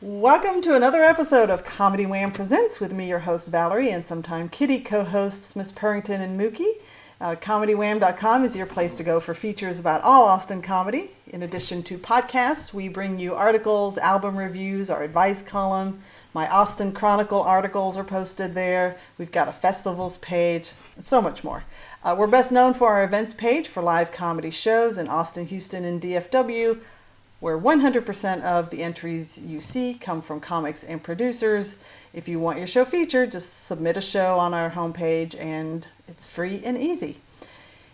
Welcome to another episode of Comedy Wham Presents with me, your host Valerie, and sometime Kitty co-hosts Miss Purrington and Mookie. ComedyWham.com is your place to go for features about all Austin comedy. In addition to podcasts, we bring you articles, album reviews, our advice column. My Austin Chronicle articles are posted there. We've got a festivals page, and so much more. We're best known for our events page for live comedy shows in Austin, Houston, and DFW, where 100% of the entries you see come from comics and producers. If you want your show featured, just submit a show on our homepage, and it's free and easy.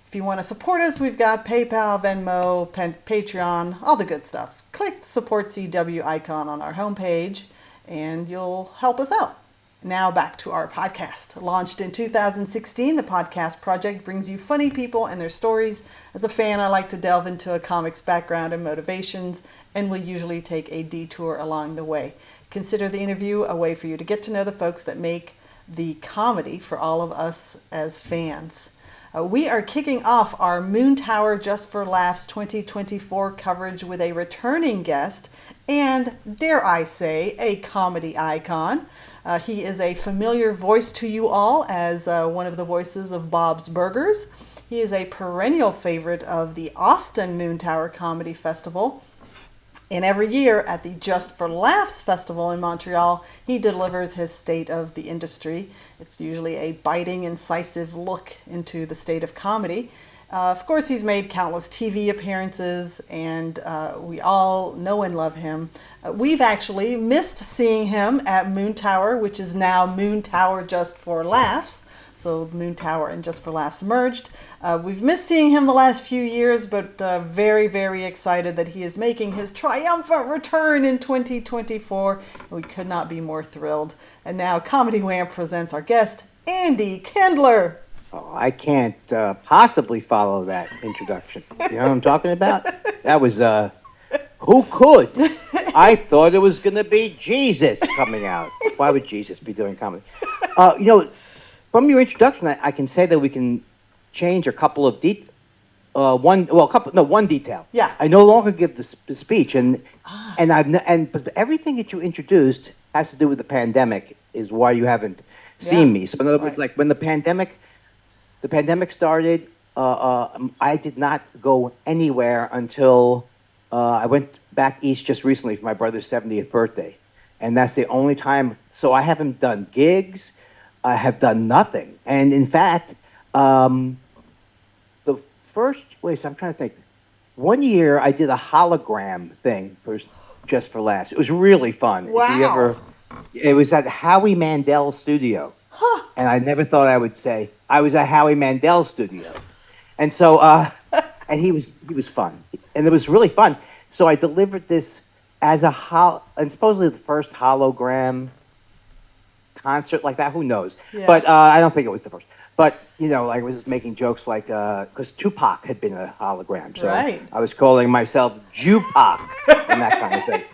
If you want to support us, we've got PayPal, Venmo, Patreon, all the good stuff. Click the Support CW icon on our homepage, and you'll help us out. Now back to our podcast. Launched in 2016, the podcast project brings you funny people and their stories. As a fan, I like to delve into a comic's background and motivations, and will usually take a detour along the way. Consider the interview a way for you to get to know the folks that make the comedy for all of us as fans. We are kicking off our Moontower Just for Laughs 2024 coverage with a returning guest and, dare I say, a comedy icon. He is a familiar voice to you all as one of the voices of Bob's Burgers. He is a perennial favorite of the Austin Moontower Comedy Festival. And every year at the Just for Laughs Festival in Montreal, he delivers his state of the industry. It's usually a biting, incisive look into the state of comedy. Of course, he's made countless TV appearances, and we all know and love him. We've actually missed seeing him at Moontower, which is now Moontower Just for Laughs. So Moontower and Just for Laughs merged. We've missed seeing him the last few years, but very, very excited that he is making his triumphant return in 2024. We could not be more thrilled. And now Comedy Wham presents our guest, Andy Kindler. Oh, I can't possibly follow that introduction. You know what I'm talking about? That was, who could? I thought it was going to be Jesus coming out. Why would Jesus be doing comedy? From your introduction, I can say that we can change a couple of one detail. Yeah. I no longer give the speech, but everything that you introduced has to do with the pandemic. Is why you haven't seen me. So in other words, like when the pandemic started, I did not go anywhere until I went back east just recently for my brother's 70th birthday, and that's the only time. So I haven't done gigs. I have done nothing. And in fact, I'm trying to think. One year I did a hologram thing for Just for Laughs. It was really fun. Wow. It was at Howie Mandel's studio. Huh. And I never thought I would say I was at Howie Mandel's studio. And so, and he was fun. And it was really fun. So I delivered this as and supposedly the first hologram concert like that. Who knows? Yeah. But I don't think it was the first. But, I was making jokes like, because Tupac had been a hologram. So right. I was calling myself Jupac and that kind of thing.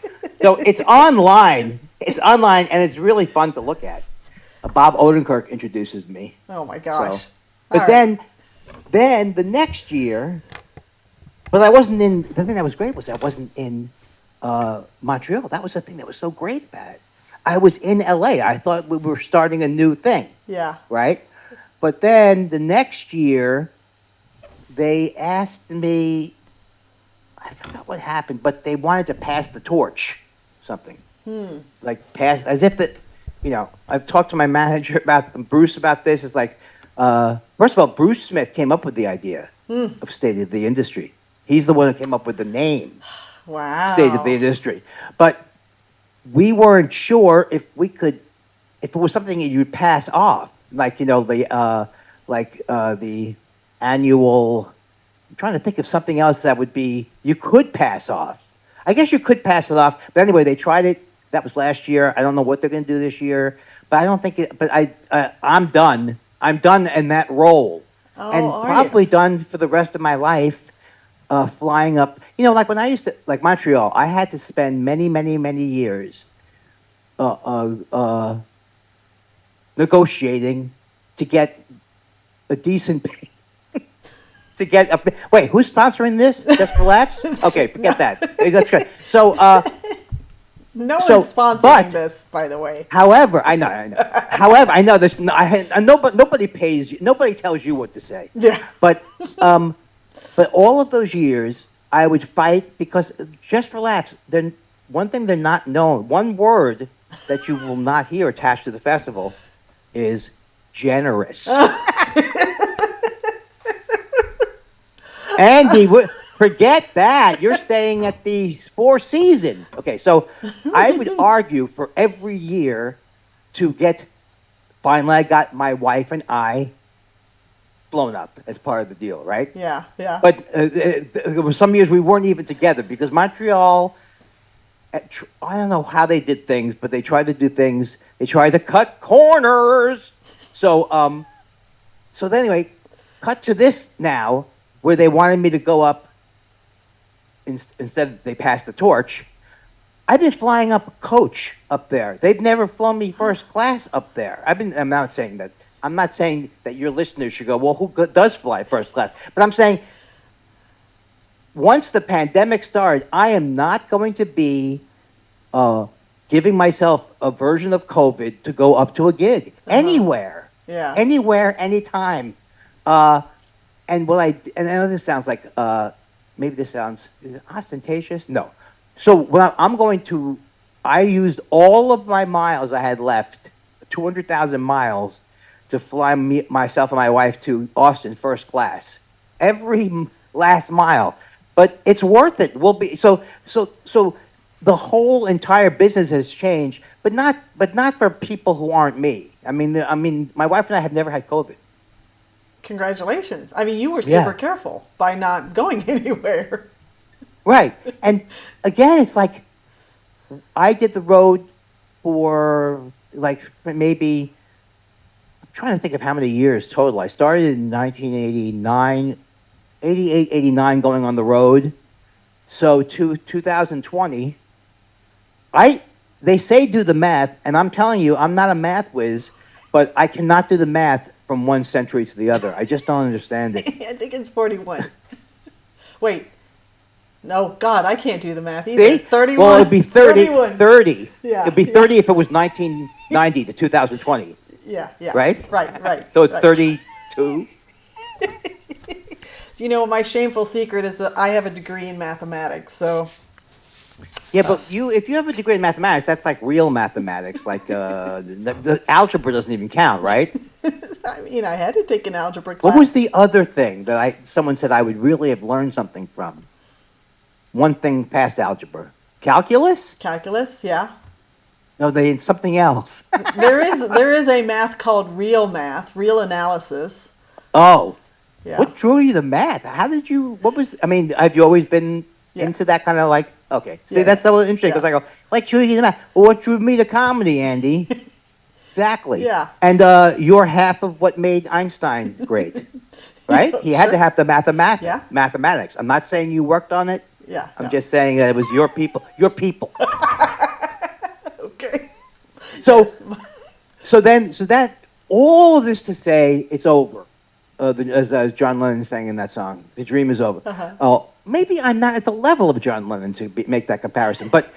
So it's online. And it's really fun to look at. Bob Odenkirk introduces me. Oh my gosh. So, but then the next year, but I wasn't in, the thing that was great was I wasn't in Montreal. That was the thing that was so great about it. I was in LA. I thought we were starting a new thing. Yeah. Right? But then the next year, they asked me, I forgot what happened, but they wanted to pass the torch, something. Like pass, as if that, I've talked to my manager Bruce about this. It's like, first of all, Bruce Smith came up with the idea of State of the Industry. He's the one who came up with the name. Wow. State of the Industry. But we weren't sure if it was something that you'd pass off, like, the annual, I'm trying to think of something else that would be, you could pass off. I guess you could pass it off. But anyway, they tried it. That was last year. I don't know what they're going to do this year, but I don't think it. But I'm done. I'm done in that role, and probably done for the rest of my life, flying up. Like when I used to, like Montreal, I had to spend many, many, many years, negotiating to get a decent. To get a wait, who's sponsoring this? Just for Laughs? Okay, forget that. That's good. So. No So, one's sponsoring but this, by the way. however, I know. However, I know this. Nobody pays you. Nobody tells you what to say. Yeah. But um, but all of those years, I would fight because just relax. Then one thing they're not known. One word that you will not hear attached to the festival is generous. Andy, forget that. You're staying at the Four Seasons. Okay, so I would argue for every year to get. Finally, I got my wife and I blown up as part of the deal, right? Yeah, yeah. But there were some years we weren't even together because Montreal. I don't know how they did things, but they tried to do things. They tried to cut corners. So anyway, cut to this now, where they wanted me to go up. Instead, they passed the torch. I've been flying up coach up there. They've never flown me first class up there. I'm not saying that. I'm not saying that your listeners should go, well, who does fly first class? But I'm saying, once the pandemic started, I am not going to be giving myself a version of COVID to go up to a gig anywhere. Yeah. Anywhere, anytime. And I know this sounds like, maybe this sounds, is it ostentatious? No. So I used all of my miles I had left, 200,000 miles, to fly myself and my wife to Austin first class. Every last mile. But it's worth it. So the whole entire business has changed, but not for people who aren't me. I mean, my wife and I have never had COVID. Congratulations. I mean, you were super careful by not going anywhere. Right. And again, it's like I did the road for maybe, I'm trying to think of how many years total. I started in 1989, 88, 89 going on the road. So to 2020, they say do the math, and I'm telling you, I'm not a math whiz, but I cannot do the math from one century to the other. I just don't understand it. I think it's 41. Wait. No, God, I can't do the math either. See? 31. Well, it'd be 30. 31. 30. Yeah. It'd be 30 if it was 1990 to 2020. Yeah. Right? Right. So it's 32. You know, my shameful secret is that I have a degree in mathematics, so. Yeah, but if you have a degree in mathematics, that's like real mathematics. Like the algebra doesn't even count, right? I mean, I had to take an algebra class. What was the other thing that someone said I would really have learned something from? One thing past algebra. Calculus? Calculus, yeah. No, something else. There is a math called real analysis. Oh. Yeah. What drew you to math? Have you always been into that kind of like, okay. See, that's so interesting because I go, like drew you to math. Well, what drew me to comedy, Andy? Exactly. Yeah. And you're half of what made Einstein great, right? He had to have the mathematics. I'm not saying you worked on it. Yeah. I'm just saying that it was your people. Your people. Okay. So that all of this to say it's over. As John Lennon sang in that song, the dream is over. Maybe I'm not at the level of John Lennon to make that comparison, but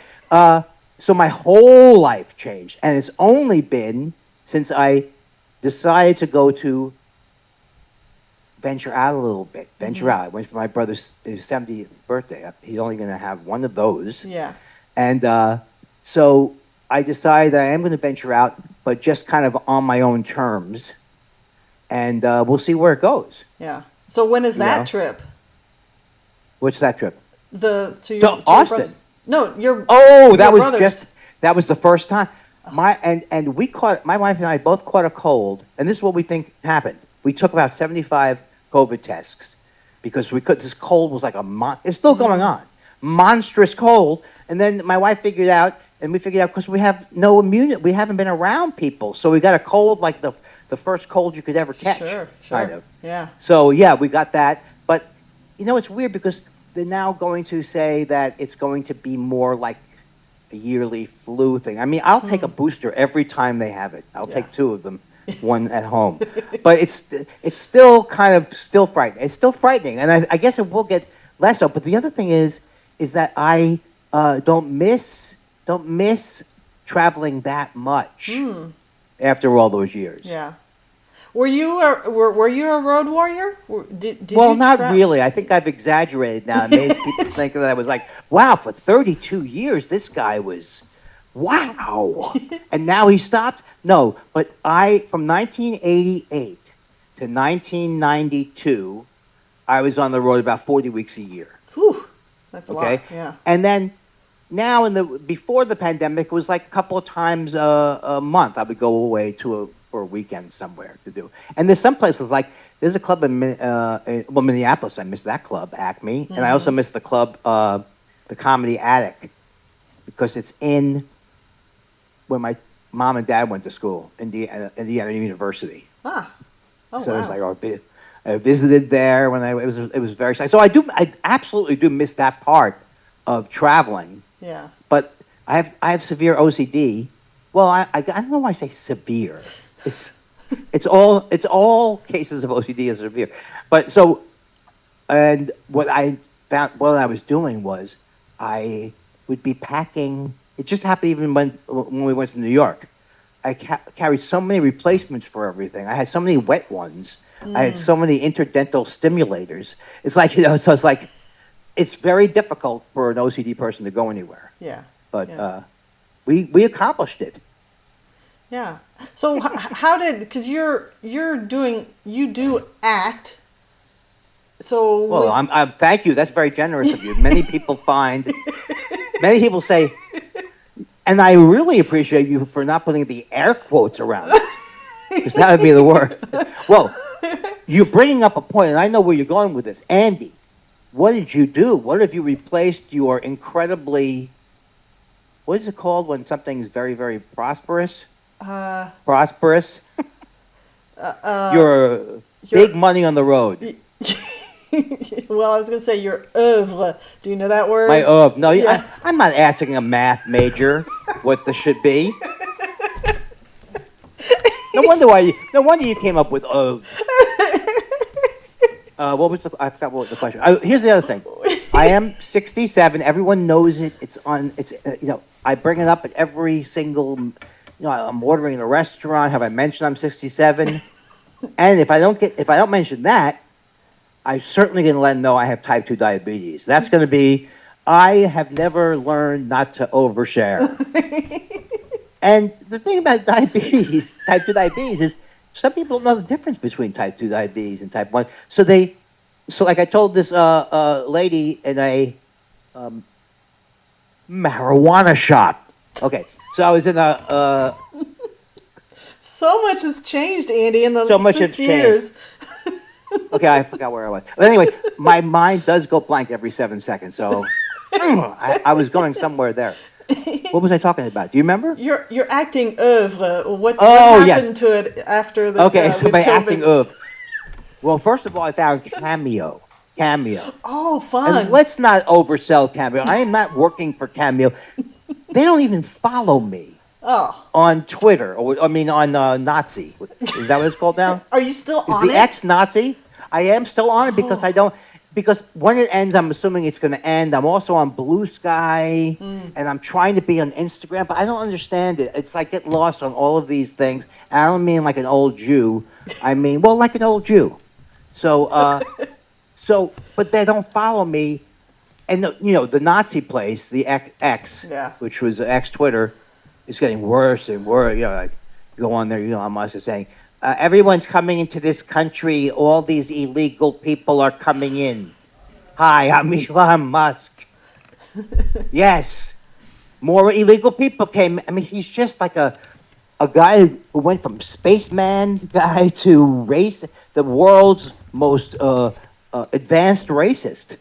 so my whole life changed, and it's only been since I decided to go to venture out a little bit. Venture out. I went for my brother's 70th birthday. He's only going to have one of those. Yeah. And so I decided that I am going to venture out, but just kind of on my own terms. And we'll see where it goes. Yeah. So when is that trip? What's that trip? To Austin. No, your. Oh, that was brothers. that was the first time. My wife and I both caught a cold, and this is what we think happened. We took about 75 COVID tests because this cold was like it's still going on, monstrous cold. And then my wife figured out, and we figured out because we have no immunity, we haven't been around people, so we got a cold like the first cold you could ever catch. Sure. Kind of. Yeah. So yeah, we got that, but it's weird because they're now going to say that it's going to be more like a yearly flu thing. I mean, I'll take a booster every time they have it. I'll take 2 of them, one at home. But it's still frightening. It's still frightening, and I guess it will get less so. But the other thing is that I don't miss don't miss traveling that much after all those years. Yeah. Were you a road warrior? Did Well, you not really. I think I've exaggerated now. I made people think that I was like, wow, for 32 years, this guy was, wow. And now he stopped? No, but from 1988 to 1992, I was on the road about 40 weeks a year. Whew, that's a Okay? lot. Yeah. And then now, before the pandemic, it was like a couple of times a month I would go away for a weekend somewhere to do. And there's some places like there's a club in Minneapolis. I miss that club, Acme, and I also miss the club, the Comedy Attic, because it's in where my mom and dad went to school, Indiana University. Ah. Oh, So wow. it's like I visited there when it was very exciting. So I absolutely do miss that part of traveling. Yeah. But I have severe OCD. Well, I don't know why I say severe. It's all cases of OCD is severe. But so, and what I found what I was doing was I would be packing. It just happened even when we went to New York. I carried so many replacements for everything. I had so many wet ones. I had so many interdental stimulators. It's like, so it's like, it's very difficult for an OCD person to go anywhere. Yeah. But Yeah. we accomplished it. Yeah. So how did, because you do act. So Well, I'm thank you. That's very generous of you. Many people many people say, and I really appreciate you for not putting the air quotes around it, because that would be the worst. Well, you're bringing up a point, and I know where you're going with this. Andy, what did you do? What have you replaced your incredibly, what is it called when something's very, very prosperous? Prosperous? Your big money on the road. Well, I was going to say your oeuvre. Do you know that word? My oeuvre. No, Yeah. I'm not asking a math major what this should be. No wonder you came up with oeuvre. I forgot what was the question. Here's the other thing. I am 67. Everyone knows it. I bring it up at every single, I'm ordering in a restaurant. Have I mentioned I'm 67? And if I don't mention that, I'm certainly going to let them know I have type 2 diabetes. That's going to be, I have never learned not to overshare. And the thing about diabetes, type 2 diabetes, is some people don't know the difference between type 2 diabetes and type 1. So like I told this lady in a marijuana shop. Okay, so I was in a... So much has changed, Andy, in the So much 6 has years. Okay, I forgot where I was. But anyway, my mind does go blank every 7 seconds, so I was going somewhere there. What was I talking about? Do you remember? Your acting oeuvre. What yes. happened to it after the Okay, so with my COVID? acting oeuvre. Well, first of all, I found Cameo. Oh, fun. And let's not oversell Cameo. I am not working for Cameo. They don't even follow me on Twitter, on Nazi. Is that what it's called now? Are you still Is on the it? ex-Nazi? I am still on it because because when it ends, I'm assuming it's going to end. I'm also on Blue Sky, and I'm trying to be on Instagram, but I don't understand it. It's like get lost on all of these things. And I don't mean like an old Jew. I mean, well, like an old Jew. So, but they don't follow me. And the Nazi place, the X, which was X-Twitter, is getting worse and worse. Like, go on there, Elon Musk is saying, everyone's coming into this country. All these illegal people are coming in. Hi, I'm Elon Musk. Yes, more illegal people came. I mean, he's just like a guy who went from spaceman guy to the world's most advanced racist.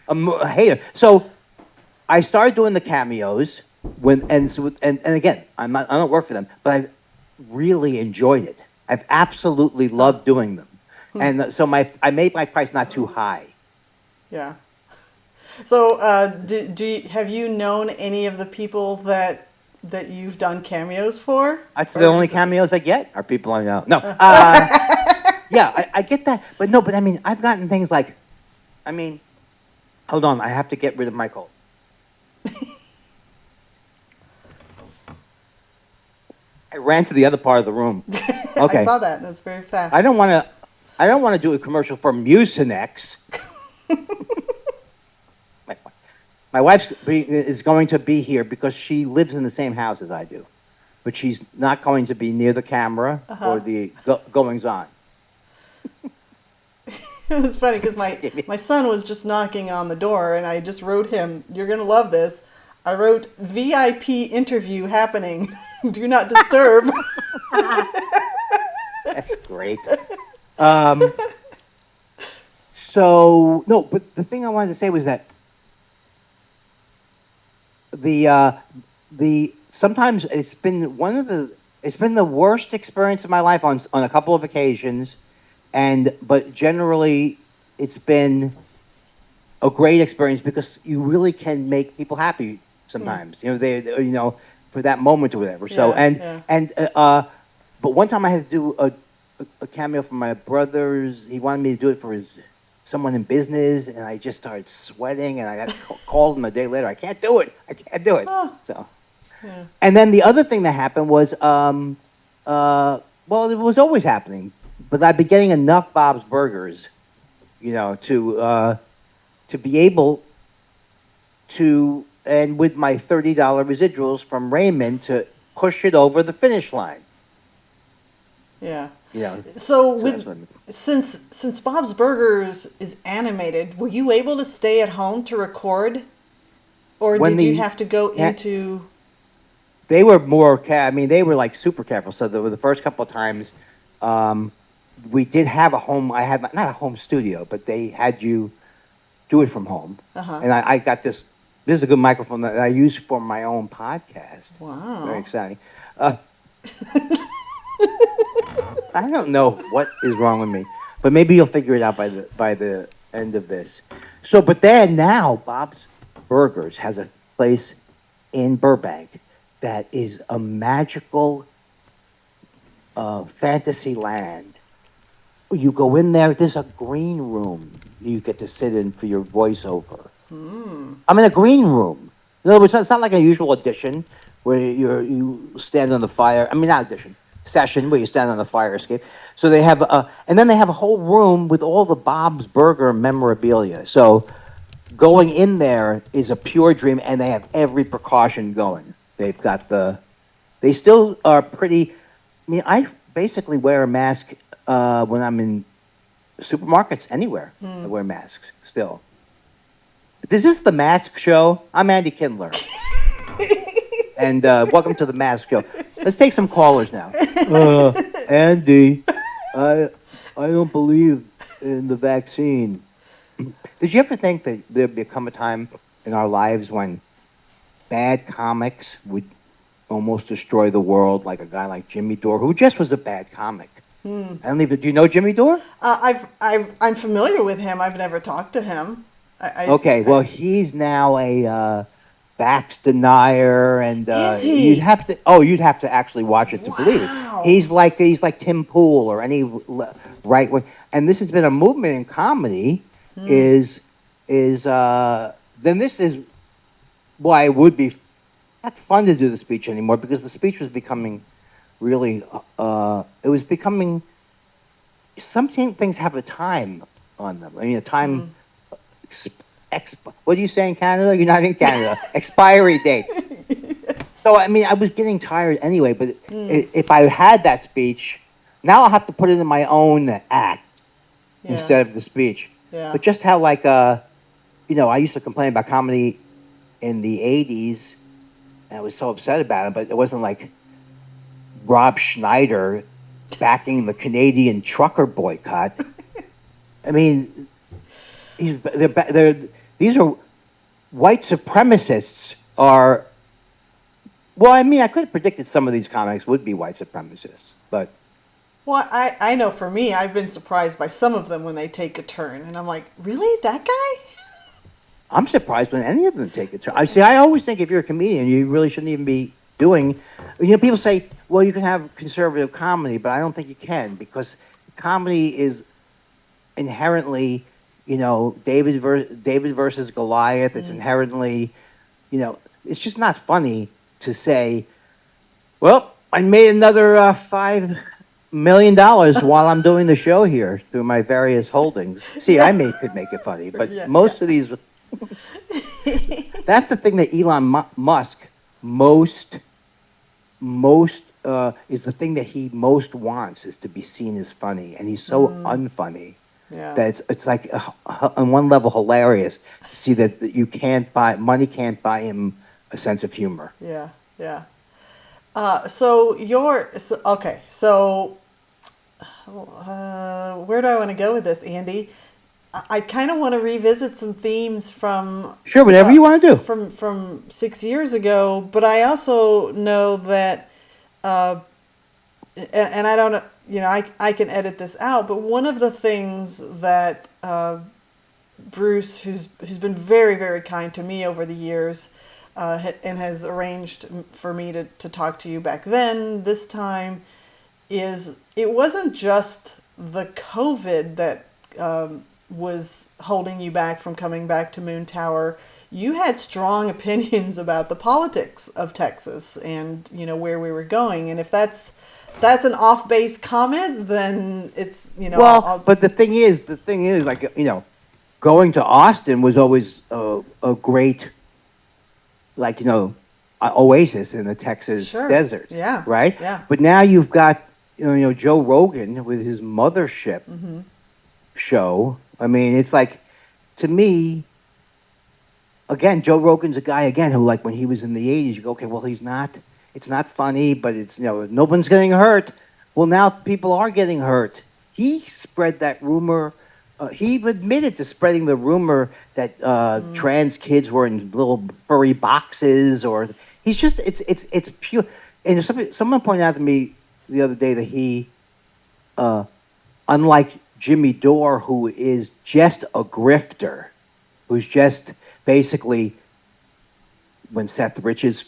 A hater. So I started doing the cameos and again, I don't work for them, but I really enjoyed it. I've absolutely loved doing them, and so I made my price not too high. Yeah. So, have you known any of the people that you've done cameos for? That's the only cameos I get are people I know. No, yeah, I get that, but I mean, I've gotten things like, I mean, Hold on, I have to get rid of my cold. I ran to the other part of the room. I Okay. saw that. That's very fast. I don't want to. I don't want to do a commercial for Mucinex. my, my wife is going to be here because she lives in the same house as I do, but she's not going to be near the camera or the goings on. It was funny because my son was just knocking on the door, and I just wrote him, "You're gonna love this." I wrote VIP interview happening. Do not disturb. That's great. So no, but the thing I wanted to say was that the sometimes it's been the worst experience of my life on a couple of occasions, but generally it's been a great experience because you really can make people happy sometimes. They for that moment or whatever. So but one time I had to do a cameo for my brother's. He wanted me to do it for someone in business, and I just started sweating, and I got called him a day later. I can't do it. So, and then the other thing that happened was, well, it was always happening, but I'd be getting enough Bob's Burgers, to be able to, and with my $30 residuals from Raymond to push it over the finish line. Yeah. So since Bob's Burgers is animated, were you able to stay at home to record, or did you have to go into? They were more. They were like super careful. So the first couple of times, we did have a home. I had not a home studio, but they had you do it from home. And I got this. This is a good microphone that I use for my own podcast. Wow. Very exciting. I don't know what is wrong with me, but maybe you'll figure it out by the end of this. So, but then now Bob's Burgers has a place in Burbank that is a magical fantasy land. You go in there. There's a green room you get to sit in for your voiceover. I'm in a green room. In other words, it's not like a usual audition where you stand on the fire. Not audition. Session where you stand on the fire escape. So they have, and then they have a whole room with all the Bob's Burger memorabilia. So going in there is a pure dream, and they have every precaution going. They've got they still are pretty. I basically wear a mask when I'm in supermarkets anywhere. I wear masks still. Is this the Mask Show? I'm Andy Kindler. And welcome to the Mask Show. Let's take some callers now. Andy, I don't believe in the vaccine. Did you ever think that there'd become a time in our lives when bad comics would almost destroy the world, like a guy like Jimmy Dore, who just was a bad comic? I don't even. Do you know Jimmy Dore? I'm familiar with him. I've never talked to him. Well, he's now a vax denier, and is he? you'd have to actually watch it to believe it. He's like Tim Pool or any right wing, and this has been a movement in comedy. Then this is why it would be not fun to do the speech anymore, because the speech was becoming really it was becoming. Some things have a time on them. A time. What do you say in Canada? You're not in Canada. Expiry date. Yes. So I was getting tired anyway. But if I had that speech, now I'll have to put it in my own act instead of the speech. Yeah. But just how I used to complain about comedy in the '80s, and I was so upset about it. But it wasn't like Rob Schneider backing the Canadian trucker boycott. These are white supremacists are. Well, I could have predicted some of these comics would be white supremacists, but. Well, I know for me, I've been surprised by some of them when they take a turn, and I'm like, really, that guy? I'm surprised when any of them take a turn. I always think if you're a comedian, you really shouldn't even be doing. People say, well, you can have conservative comedy, but I don't think you can, because comedy is inherently David versus Goliath. It's inherently, it's just not funny to say, well, I made another $5 million while I'm doing the show here through my various holdings. See, Yeah. could make it funny, but Yeah, most of these, that's the thing that Musk most is the thing that he most wants is to be seen as funny, and he's so unfunny yeah, that it's like on one level hilarious to see that you can't buy money can't buy him a sense of humor. yeah, yeah. Okay. So where do I want to go with this, Andy? I kind of want to revisit some themes from Sure, whatever you want to do. from 6 years ago, but I also know that, and I don't know, I can edit this out, but one of the things that Bruce, who's been very, very kind to me over the years, and has arranged for me to talk to you back then, this time, is it wasn't just the COVID that was holding you back from coming back to Moontower. You had strong opinions about the politics of Texas and where we were going. And if that's an off base comment, then it's Well, but the thing is, like going to Austin was always a great, like oasis in the Texas sure, desert, yeah, right? yeah, But now you've got Joe Rogan with his mothership show. I mean, it's like, to me, again, Joe Rogan's a guy again who, like, when he was in the '80s, you go, okay, well, it's not funny, but it's no one's getting hurt. Well, now people are getting hurt. He spread that rumor. He admitted to spreading the rumor that trans kids were in little furry boxes, or it's pure. And someone pointed out to me the other day that he, unlike Jimmy Dore, who is just a grifter, who's just basically, when Seth Rich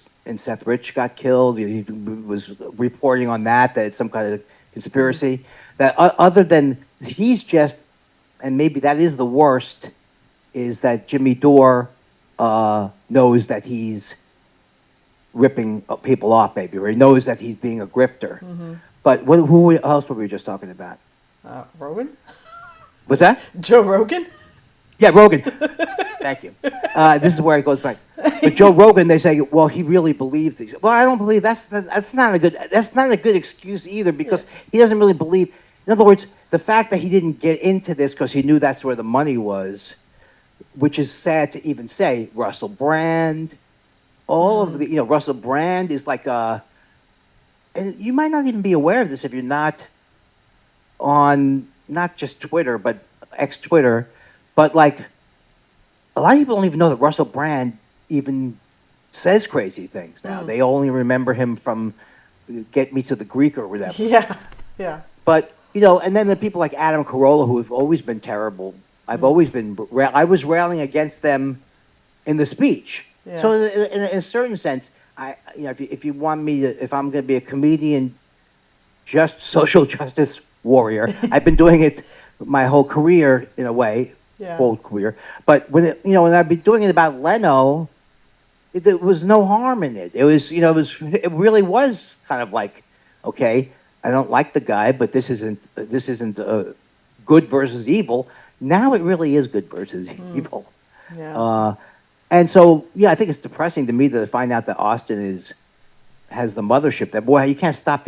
got killed, he was reporting on that it's some kind of conspiracy. That other than he's just, and maybe that is the worst, is that Jimmy Dore knows that he's ripping people off, maybe, or he knows that he's being a grifter. But who else were we just talking about? Rogan? Was that Joe Rogan? Yeah, Rogan. Thank you. This is where it goes back. But Joe Rogan, they say, well, he really believes these. Well, I don't believe that's not a good excuse either, because he doesn't really believe. In other words, the fact that he didn't get into this because he knew that's where the money was, which is sad to even say. Russell Brand, all of the Russell Brand is like and you might not even be aware of this if you're not on not just Twitter but ex-Twitter, but like a lot of people don't even know that Russell Brand even says crazy things now. They only remember him from Get Me to the Greek or whatever. Yeah, yeah. But and then the people like Adam Carolla, who have always been terrible. I was railing against them in the speech. Yeah. So in a certain sense, if you want me to, if I'm going to be a comedian, just social justice warrior, I've been doing it my whole career in a way, whole career. But when when I've been doing it about Leno, there was no harm in it. It was it really was kind of like, okay, I don't like the guy, but this isn't good versus evil. Now it really is good versus evil. Yeah. And so, I think it's depressing to me to find out that Austin has the mothership. That, boy, you can't stop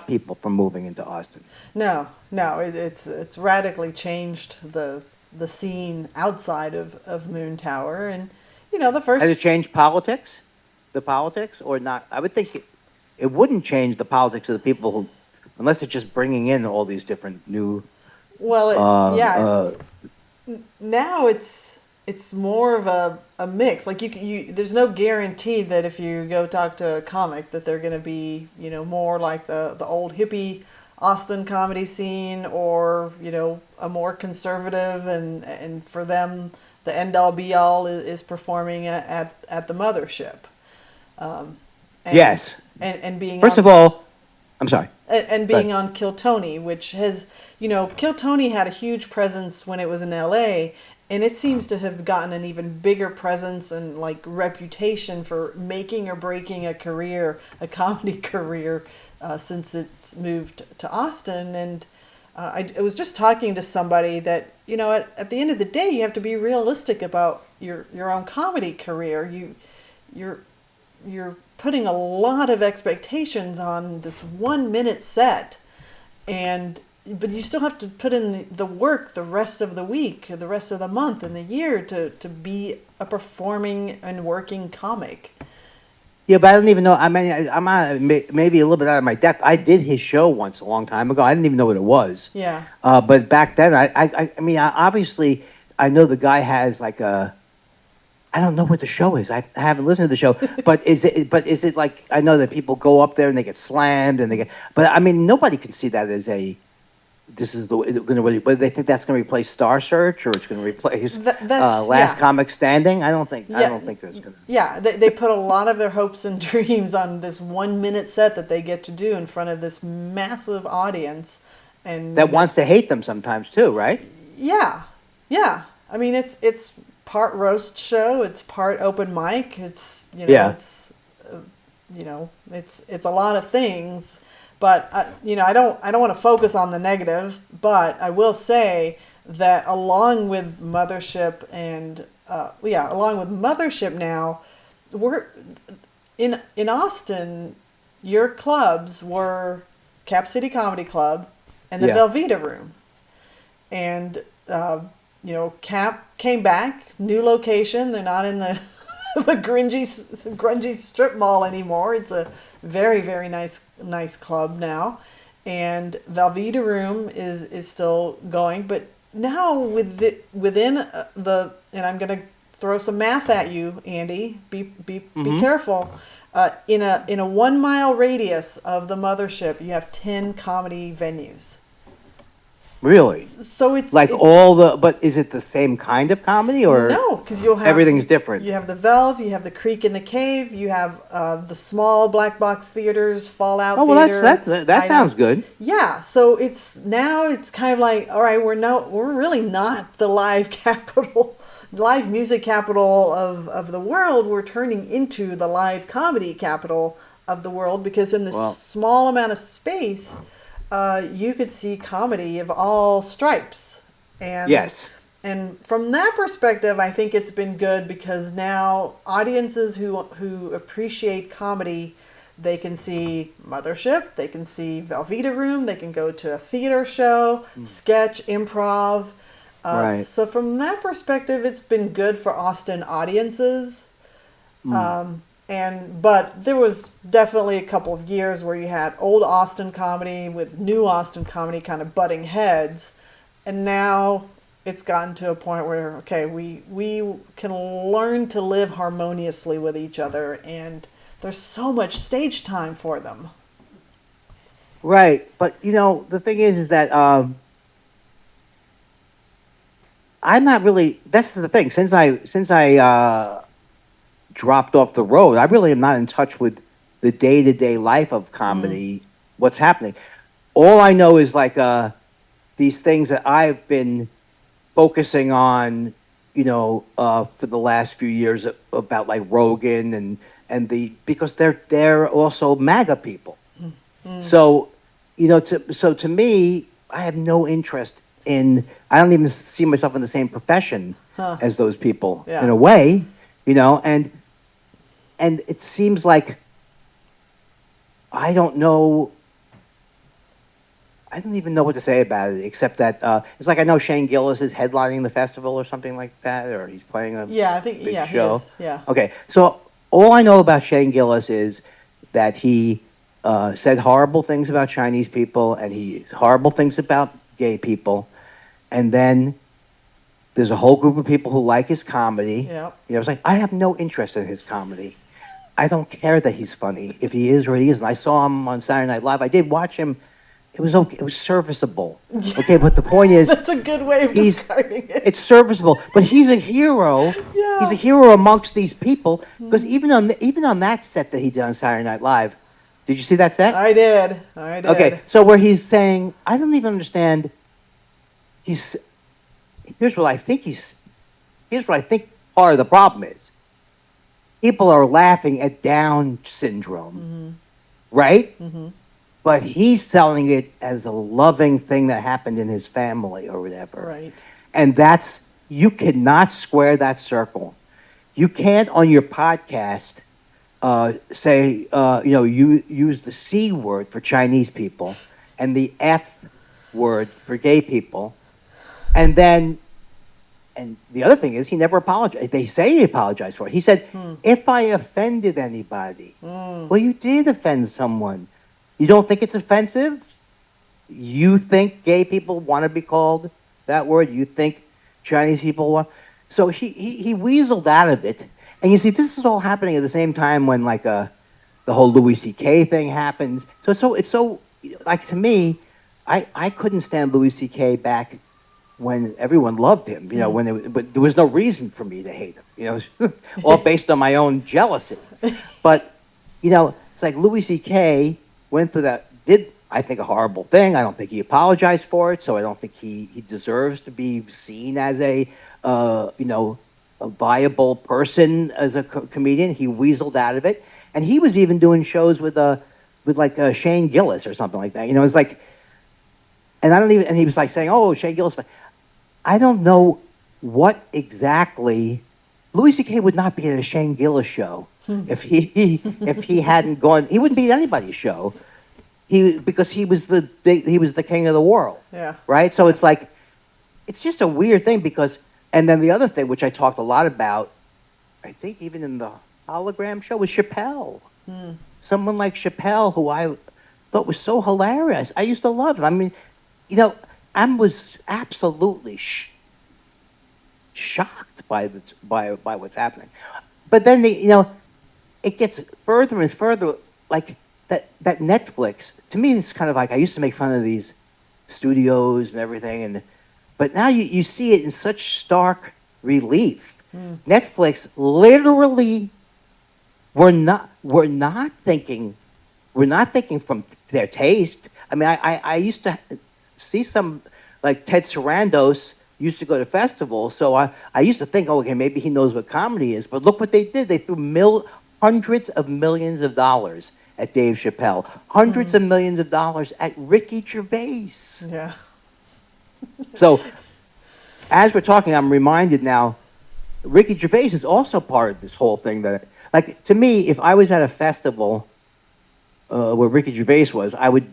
people from moving into Austin. No, it's radically changed the scene outside of Moontower, and the first. Has it changed politics? The politics, or not? I would think it wouldn't change the politics of the people who, unless it's just bringing in all these different new. Well, now it's more of a mix. Like there's no guarantee that if you go talk to a comic that they're going to be more like the old hippie Austin comedy scene, or a more conservative, and for them the end all be all is performing at the mothership. Yes. And being first of all, I'm sorry. And being on Kill Tony, which has, Kill Tony had a huge presence when it was in LA, and it seems to have gotten an even bigger presence and like reputation for making or breaking a career, a comedy career, since it's moved to Austin. And I was just talking to somebody that, at the end of the day, you have to be realistic about your own comedy career. You're putting a lot of expectations on this 1 minute set, but you still have to put in the work the rest of the week, or the rest of the month and the year to be a performing and working comic. Yeah, but I don't even know. I mean, I'm maybe a little bit out of my depth. I did his show once a long time ago. I didn't even know what it was. Yeah. But back then, I mean, obviously, I know the guy has like a. I don't know what the show is. I haven't listened to the show. But is it like, I know that people go up there and they get slammed and they get. But I mean, nobody can see that as a. This is going to really. But they think that's going to replace Star Search, or it's going to replace Last Comic Standing. I don't think. Yeah, I don't think that's going to. Yeah, they put a lot of their hopes and dreams on this 1 minute set that they get to do in front of this massive audience, and that wants to hate them sometimes too, right? Yeah. I mean, it's part roast show. It's part open mic. It's it's it's a lot of things. But I don't want to focus on the negative. But I will say that along with Mothership and along with Mothership now, we're in Austin. Your clubs were Cap City Comedy Club and the Velveeta Room, and Cap came back, new location. They're not in the the grungy strip mall anymore. It's a very, very nice club now, and Velveeta Room is still going. But now within and I'm gonna throw some math at you, Andy. Be careful. In a 1 mile radius of the Mothership, you have 10 comedy venues. Really? So it's like but is it the same kind of comedy, or no? Because you'll have everything's different. You have the Velve, you have the Creek in the Cave, you have the small black box theaters, Fallout Theater. That sounds good. Yeah, so it's kind of like, all right, we're really not the live music capital of the world. We're turning into the live comedy capital of the world, because in this small amount of space, you could see comedy of all stripes. And yes. And from that perspective, I think it's been good, because now audiences who appreciate comedy, they can see Mothership, they can see Velveeta Room, they can go to a theater show, sketch, improv. Right. So from that perspective, it's been good for Austin audiences. But there was definitely a couple of years where you had old Austin comedy with new Austin comedy kind of butting heads, and now it's gotten to a point where, okay, we can learn to live harmoniously with each other, and there's so much stage time for them. Right, but the thing is that I'm not really. That's the thing. Since I dropped off the road, I really am not in touch with the day-to-day life of comedy, what's happening. All I know is like these things that I've been focusing on, for the last few years, about like Rogan and because they're also MAGA people. So, to me, I have no interest in. I don't even see myself in the same profession as those people in a way, and it seems like I don't even know what to say about it, except that it's like I know Shane Gillis is headlining the festival or something like that, or he's playing a I think big he show. is. Yeah. Okay, so all I know about Shane Gillis is that he said horrible things about Chinese people, and horrible things about gay people, and then there's a whole group of people who like his comedy. Yeah. It's like, I have no interest in his comedy. I don't care that he's funny, if he is or he isn't. I saw him on Saturday Night Live. I did watch him. It was okay. It was serviceable. Okay, but the point is, that's a good way of describing it. It's serviceable, but he's a hero. Yeah. He's a hero amongst these people, because even on that set that he did on Saturday Night Live, Did you see that set? I did. I did. Okay, so where he's saying, I don't even understand. He's here's what I think he's here's what I think part of the problem is. People are laughing at Down syndrome, right? But he's selling it as a loving thing that happened in his family or whatever. Right. And that's, you cannot square that circle. You can't on your podcast say, you use the C word for Chinese people and the F word for gay people. And then, and the other thing is he never apologized. They say he apologized for it. He said, if I offended anybody, well, you did offend someone. You don't think it's offensive? You think gay people want to be called that word? You think Chinese people want? So he weaseled out of it. And you see, this is all happening at the same time when like the whole Louis C.K. thing happens. So it's so, like, to me, I couldn't stand Louis C.K. back when everyone loved him, but there was no reason for me to hate him, all based on my own jealousy. But, it's like Louis C.K. went through that, did, I think, a horrible thing. I don't think he apologized for it, so I don't think he deserves to be seen as a viable person as a comedian. He weaseled out of it. And he was even doing shows with Shane Gillis or something like that. It's like, and he was like saying, oh, Shane Gillis. I don't know what exactly. Louis C.K. would not be at a Shane Gillis show if he hadn't gone. He wouldn't be at anybody's show. Because he was the king of the world. Yeah. Right. So it's like, it's just a weird thing because, and then the other thing which I talked a lot about, I think even in the hologram show, was Chappelle. Someone like Chappelle, who I thought was so hilarious. I used to love him. I mean, I was absolutely shocked by what's happening. But then it gets further and further. Like that Netflix, to me, it's kind of like, I used to make fun of these studios and everything, but now you see it in such stark relief. Netflix literally, we're not thinking from their taste. I mean, I used to see some, like Ted Sarandos used to go to festivals, so I used to think, oh, okay, maybe he knows what comedy is. But look what they did. They threw hundreds of millions of dollars at Dave Chappelle, hundreds of millions of dollars at Ricky Gervais. Yeah. So, as we're talking, I'm reminded now, Ricky Gervais is also part of this whole thing. That, like, to me, if I was at a festival where Ricky Gervais was, I would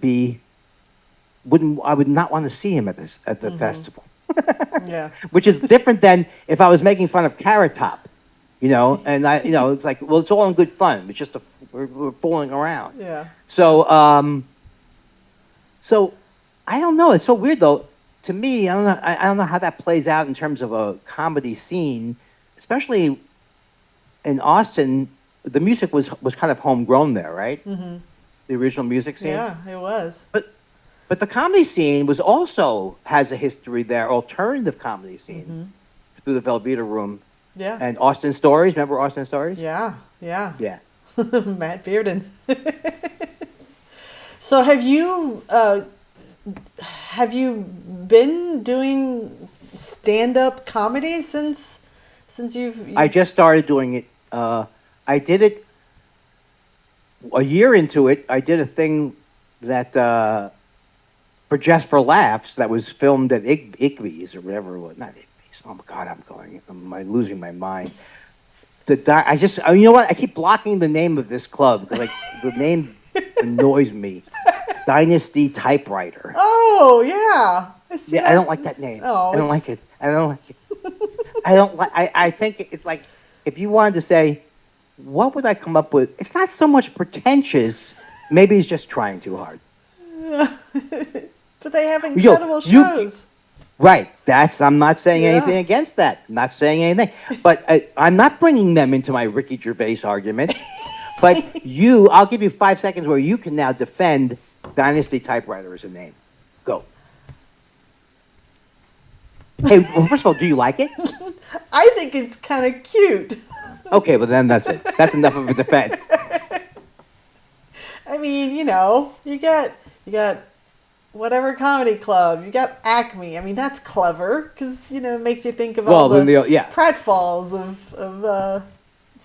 not want to see him at the festival. Yeah. Which is different than if I was making fun of Carrot Top, and it's like, well, it's all in good fun. It's just we're fooling around. Yeah. So I don't know. It's so weird though. To me, I don't know how that plays out in terms of a comedy scene, especially in Austin. The music was kind of homegrown there, right? Mm-hmm. The original music scene. Yeah, it was. But the comedy scene has a history there, alternative comedy scene, through the Velveeta Room. Yeah. And Austin Stories. Remember Austin Stories? Yeah. Yeah. Matt Bearden. So have you been doing stand-up comedy since you've... I just started doing it. I did it a year into it. I did a thing that for Just for Laughs that was filmed at Igby's or whatever it was. Not Igby's. Oh my God, I'm losing my mind. You know what? I keep blocking the name of this club because the name annoys me. Dynasty Typewriter. Oh yeah. I don't like that name. Oh, I don't like it. I think it's like, if you wanted to say, what would I come up with? It's not so much pretentious. Maybe he's just trying too hard. But they have incredible shows. Right. I'm not saying anything against that. I'm not saying anything. But I'm not bringing them into my Ricky Gervais argument. But I'll give you 5 seconds where you can now defend Dynasty Typewriter as a name. Go. Hey, well, first of all, do you like it? I think it's kind of cute. Okay, well then that's it. That's enough of a defense. I mean, you got whatever comedy club, you got Acme. I mean, that's clever because it makes you think of all Well, then the yeah, pratfalls of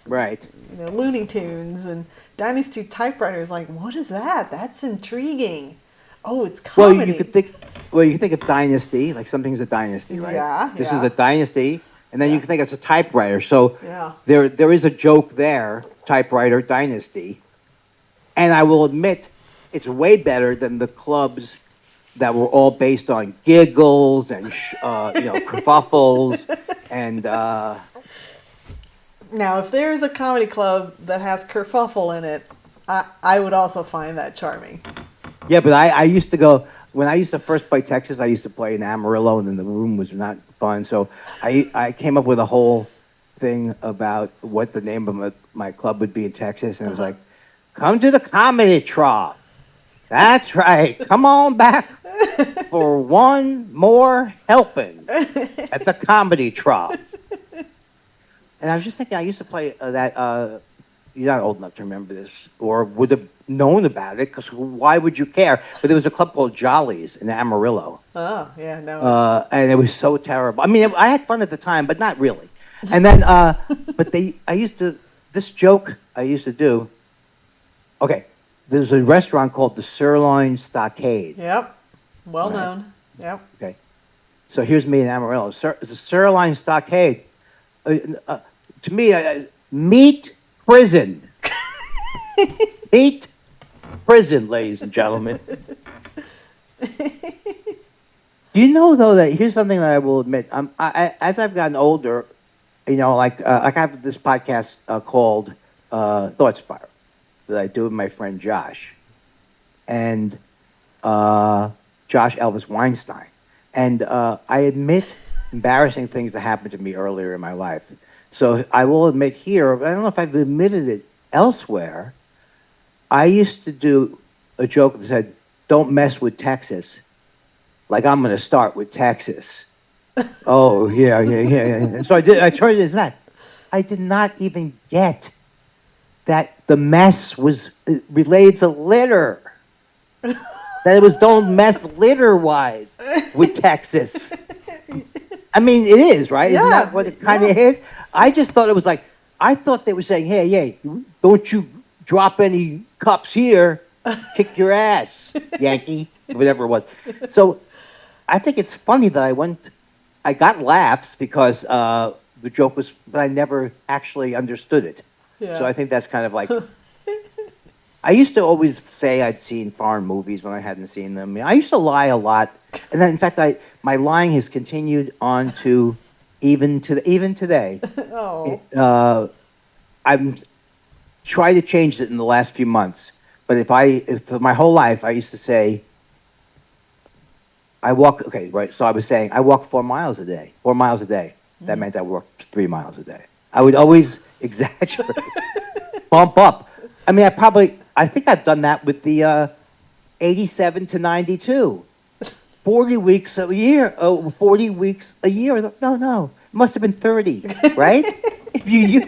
right. Looney Tunes and Dynasty typewriters. Like, what is that? That's intriguing. Oh, it's Well, you could comedy. think. Well, you think of dynasty, like something's a dynasty, right? Yeah, This is yeah, a dynasty, and then you yeah, can think it's a typewriter. So yeah. there is a joke there, typewriter dynasty, and I will admit, it's way better than the clubs that were all based on giggles and kerfuffles, and Now, if there's a comedy club that has kerfuffle in it, I would also find that charming. yeah. But I used to go when I used to first play Texas. I used to play in Amarillo, and then the room was not fun. So I came up with a whole thing about what the name of my club would be in Texas, and it was like, "Come to the comedy trough." That's right. Come on back for one more helping at the comedy trough. And I was just thinking, I used to play that. You're not old enough to remember this, or would have known about it, because why would you care? But there was a club called Jollies in Amarillo, Oh, yeah, no. and it was so terrible. I mean, I had fun at the time, but not really. And then, but this joke I used to do. Okay, there's a restaurant called the Sirloin Stockade. Yep. Well Right. known. Yep. Okay, so here's me in Amarillo. The Sirloin Stockade. To me, meat prison. Meat prison, ladies and gentlemen. You know, though, that here's something that I will admit. As I've gotten older, like I have this podcast called Thought Spiral that I do with my friend Josh, and Josh Elvis Weinstein, and I admit embarrassing things that happened to me earlier in my life. So I will admit here, I don't know if I've admitted it elsewhere, I used to do a joke that said, "Don't mess with Texas." Like I'm going to start with Texas. Oh, yeah. So I turned it as that. I did not even get that the mess was related to litter. That it was don't mess litter-wise with Texas. I mean, it is, right? Isn't that what it kind of is? I just thought it was like, I thought they were saying, hey, don't you drop any cups here, kick your ass, Yankee, whatever it was. So I think it's funny that I got laughs because the joke was, but I never actually understood it. Yeah. So I think that's kind of like, I used to always say I'd seen foreign movies when I hadn't seen them. I used to lie a lot, and then in fact, my lying has continued on to even today. Oh. I'm trying to change it in the last few months, but if for my whole life I used to say I walk. Okay, right. So I was saying I walk 4 miles a day. 4 miles a day. That meant I walked 3 miles a day. I would always exaggerate, bump up. I mean, I think I've done that with the 87 to 92. 40 weeks a year. Oh, 40 weeks a year. No. It must have been 30, right? If you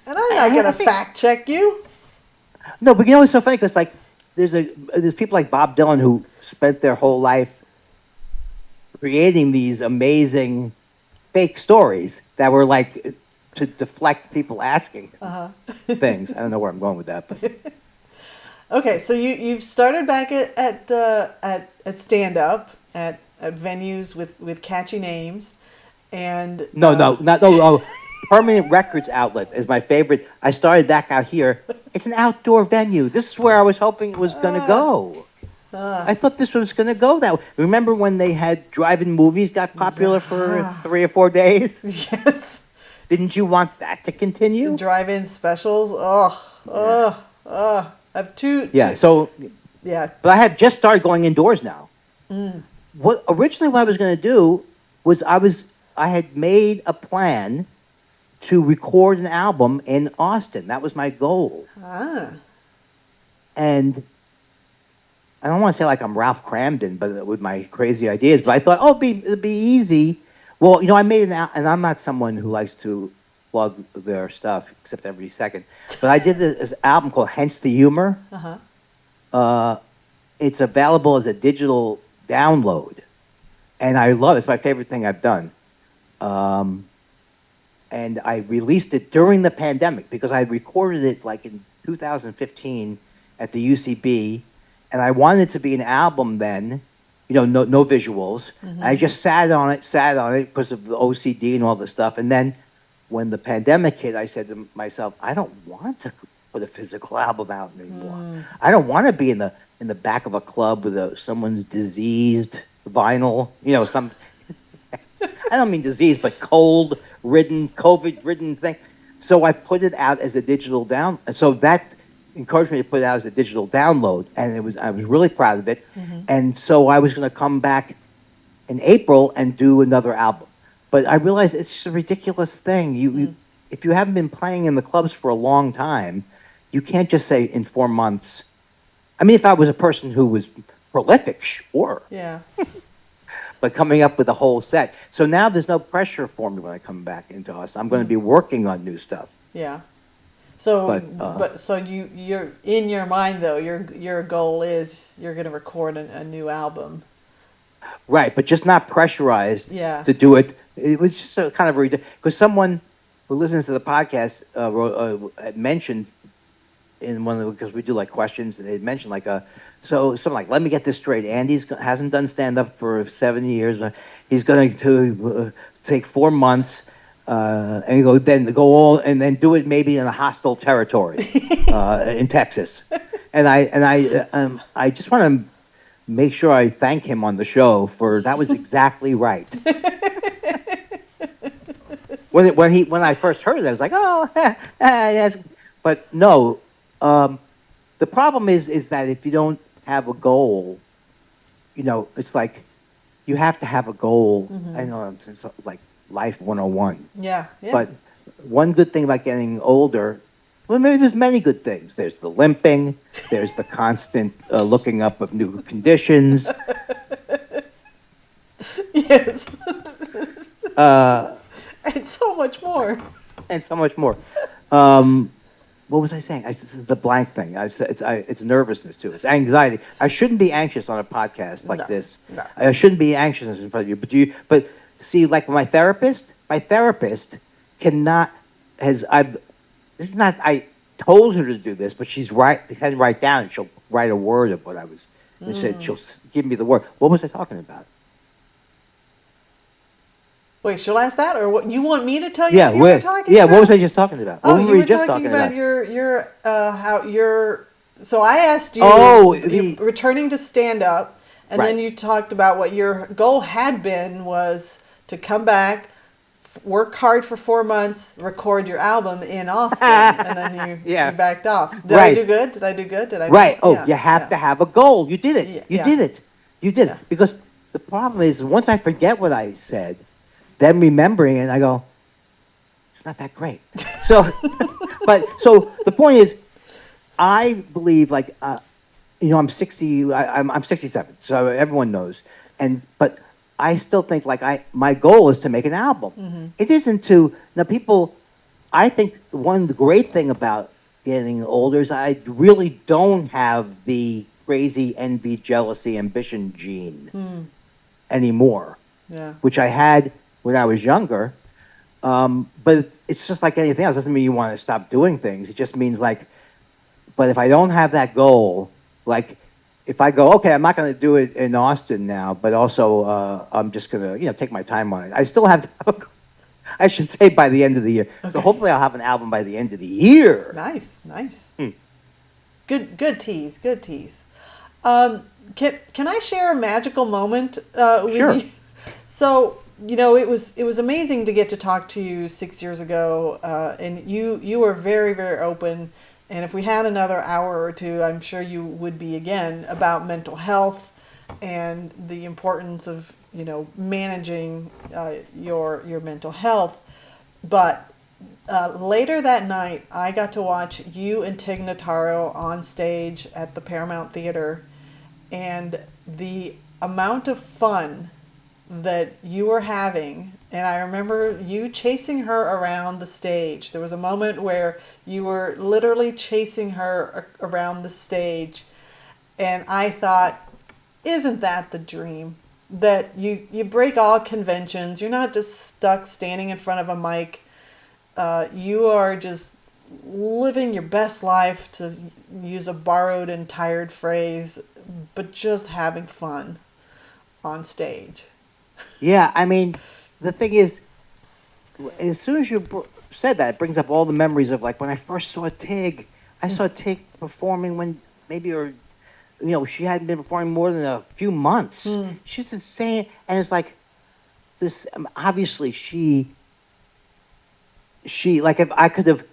And I'm not going to fact check you. No, but it's so funny because like there's people like Bob Dylan who spent their whole life creating these amazing fake stories that were like to deflect people asking things. I don't know where I'm going with that, but Okay, so you've started back at stand up at venues with catchy names, and no. Permanent Records Outlet is my favorite. I started back out here. It's an outdoor venue. This is where I was hoping it was going to go. I thought this was going to go that way. Remember when they had drive-in movies got popular for 3 or 4 days? Yes, Didn't you want that to continue? drive-in specials. I have two. Yeah. two- So, yeah. but I have just started going indoors now. What I was going to do was I had made a plan to record an album in Austin. That was my goal. And I don't want to say like I'm Ralph Cramden, but with my crazy ideas. But I thought, it'd be easy. Well, I made and I'm not someone who likes to plug their stuff except every second. But I did this album called Hence the Humor. Uh-huh. Uh, it's available as a digital download, and I love it. It's my favorite thing I've done. Um, and I released it during the pandemic because I recorded it like in 2015 at the UCB, and I wanted it to be an album then, no visuals. Mm-hmm. I just sat on it because of the OCD and all the stuff. And then when the pandemic hit, I said to myself, I don't want to put a physical album out anymore. I don't want to be in the back of a club with someone's diseased vinyl, some. I don't mean disease, but cold-ridden, COVID-ridden thing. So I put it out as a digital so that encouraged me to put it out as a digital download, and I was really proud of it. Mm-hmm. And so I was going to come back in April and do another album. But I realized it's just a ridiculous thing. If you haven't been playing in the clubs for a long time, you can't just say in 4 months. I mean, if I was a person who was prolific, sure. Yeah. But coming up with a whole set. So now there's no pressure for me when I come back into Austin. I'm going to be working on new stuff. Yeah. So, But so you're in your mind though. Your goal is you're going to record a new album. Right, but just not pressurized Yeah. to do it. It was just a kind of because someone who listens to the podcast had mentioned in one of because we do like questions, and they mentioned like something like, let me get this straight. Andy's hasn't done stand up for 7 years. He's going to take 4 months and then do it maybe in a hostile territory in Texas. And I just want to make sure I thank him on the show for that was exactly right. When I first heard it, I was like, oh, yes. But no, the problem is that if you don't have a goal, it's like you have to have a goal. Mm-hmm. I know it's like life 101. Yeah, yeah. But one good thing about getting older, well, maybe there's many good things. There's the limping. There's the constant looking up of new conditions. Yes. And so much more. And so much more. What was I saying? The blank thing. It's nervousness too. It's anxiety. I shouldn't be anxious on a podcast like this. No. I shouldn't be anxious in front of you. But see, like my therapist cannot This is not. I told her to do this, but she's had to write down. And she'll write a word of what I was. And said she'll give me the word. What was I talking about? Wait, she'll ask that, or what? You want me to tell you Yeah, what you were talking about? what was I just talking about? Oh, what you were just talking about your how your. So I asked you. You're returning to stand up, and then you talked about what your goal had been was to come back, work hard for 4 months, record your album in Austin, and then you backed off. Did I do good? Did I do good? Did I? Right. You have to have a goal. You did it. You did it. You did it. Because the problem is, once I forget what I said, then remembering it, I go, it's not that great. So the point is, I believe I'm 60. I'm 67. So everyone knows, but I still think my goal is to make an album. Mm-hmm. It isn't to now people. I think the great thing about getting older is I really don't have the crazy envy, jealousy, ambition gene anymore. Yeah. Which I had when I was younger. But it's just like anything else. It doesn't mean you want to stop doing things. It just means but if I don't have that goal, if I go, okay, I'm not going to do it in Austin now, but also I'm just going to, take my time on it. I still have to have a goal. I should say by the end of the year. Okay. So hopefully I'll have an album by the end of the year. Nice. Good tease. Can I share a magical moment with you? So, it was amazing to get to talk to you 6 years ago, and you were very, very open. And if we had another hour or two, I'm sure you would be again about mental health and the importance of managing your mental health. But later that night, I got to watch you and Tig Notaro on stage at the Paramount Theater, and the amount of fun that you were having, and I remember you chasing her around the stage. There was a moment where you were literally chasing her around the stage, and I thought, isn't that the dream? That you break all conventions. You're not just stuck standing in front of a mic. You are just living your best life, to use a borrowed and tired phrase, but just having fun on stage. Yeah, I mean, the thing is, as soon as you said that, it brings up all the memories of like when I first saw Tig. I saw Tig performing when maybe, or she hadn't been performing more than a few months. She's insane, and it's like this. Obviously, she like, if I could have,